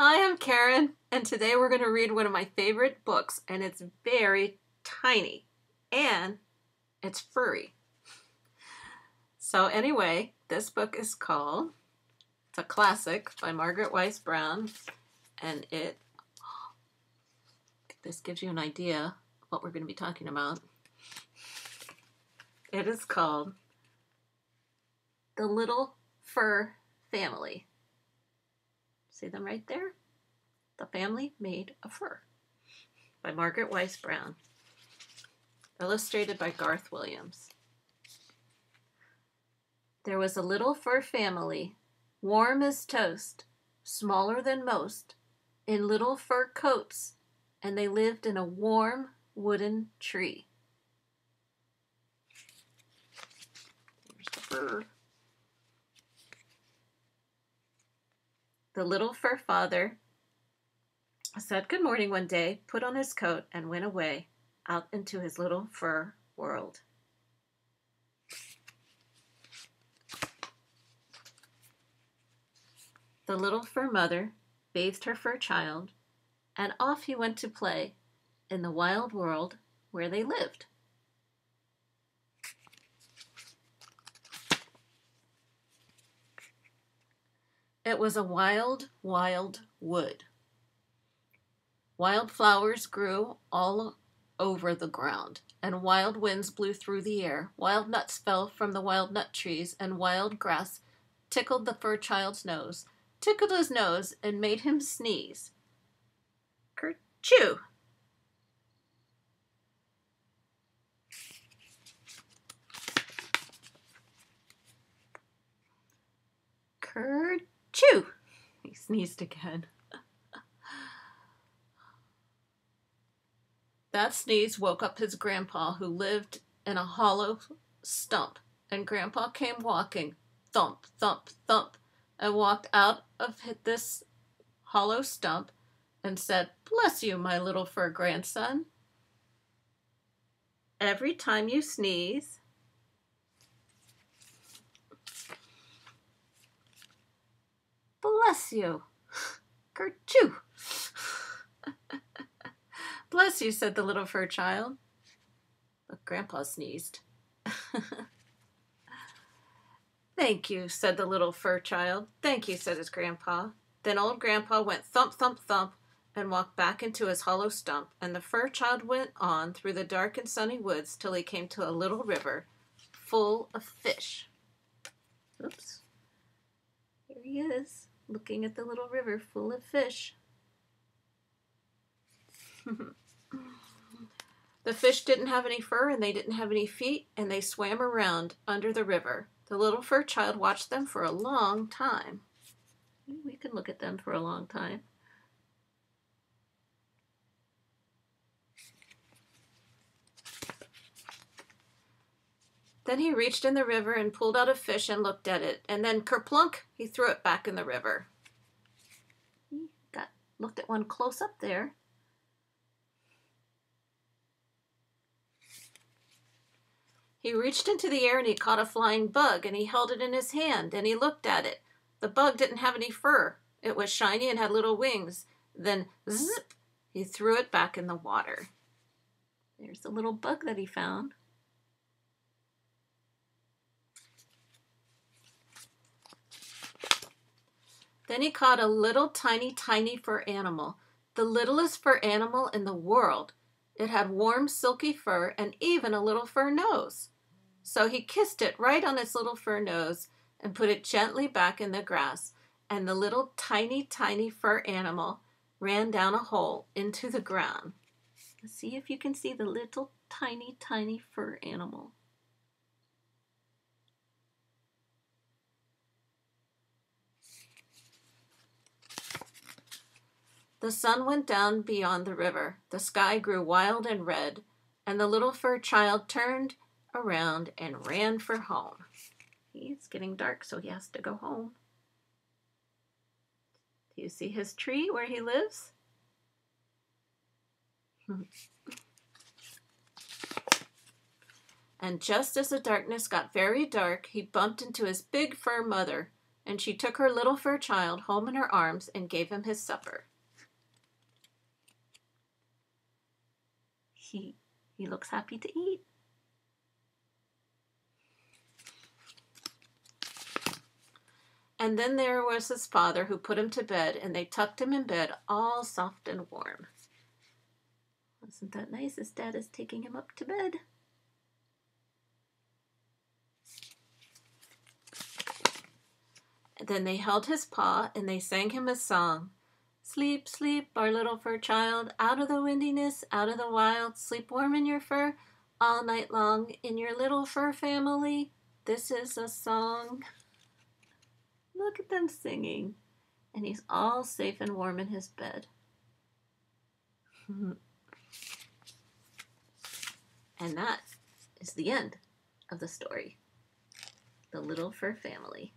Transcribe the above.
Hi, I'm Karen, and today we're going to read one of my favorite books, and it's very tiny, and it's furry. So anyway, this book is called, it's a classic by Margaret Wise Brown, and this gives you an idea of what we're going to be talking about. It is called The Little Fur Family. See them right there? The Family Made of Fur by Margaret Wise Brown. Illustrated by Garth Williams. There was a little fur family, warm as toast, smaller than most, in little fur coats, and they lived in a warm wooden tree. Here's the fur. The little fur father said good morning one day, put on his coat, and went away out into his little fur world. The little fur mother bathed her fur child, and off he went to play in the wild world where they lived. It was a wild, wild wood. Wild flowers grew all over the ground, and wild winds blew through the air. Wild nuts fell from the wild nut trees, and wild grass tickled the fur child's nose, tickled his nose, and made him sneeze. Kerchoo! Kerchoo! He sneezed again. That sneeze woke up his grandpa, who lived in a hollow stump, and Grandpa came walking, thump, thump, thump, and walked out of this hollow stump and said, "Bless you, my little fur grandson. Every time you sneeze, bless you. Kerchoo!" "Bless you," said the little fur child. But Grandpa sneezed. "Thank you," said the little fur child. "Thank you," said his grandpa. Then old Grandpa went thump, thump, thump, and walked back into his hollow stump, and the fur child went on through the dark and sunny woods till he came to a little river full of fish. Oops. Here he is, looking at the little river full of fish. The fish didn't have any fur, and they didn't have any feet, and they swam around under the river. The little fur child watched them for a long time. We can look at them for a long time. Then he reached in the river and pulled out a fish and looked at it, and then kerplunk, he threw it back in the river. He looked at one close up there. He reached into the air and he caught a flying bug, and he held it in his hand, and he looked at it. The bug didn't have any fur. It was shiny and had little wings. Then, zip, he threw it back in the water. There's the little bug that he found. Then he caught a little tiny, tiny fur animal, the littlest fur animal in the world. It had warm, silky fur and even a little fur nose. So he kissed it right on its little fur nose and put it gently back in the grass, and the little tiny, tiny fur animal ran down a hole into the ground. See if you can see the little tiny, tiny fur animal. The sun went down beyond the river. The sky grew wild and red, and the little fur child turned around and ran for home. It's getting dark, so he has to go home. Do you see his tree where he lives? And just as the darkness got very dark, he bumped into his big fur mother, and she took her little fur child home in her arms and gave him his supper. He looks happy to eat. And then there was his father, who put him to bed, and they tucked him in bed all soft and warm. Isn't that nice? His dad is taking him up to bed. And then they held his paw and they sang him a song. Sleep, sleep, our little fur child, out of the windiness, out of the wild, sleep warm in your fur all night long in your little fur family. This is a song. Look at them singing. And he's all safe and warm in his bed. And that is the end of the story. The Little Fur Family.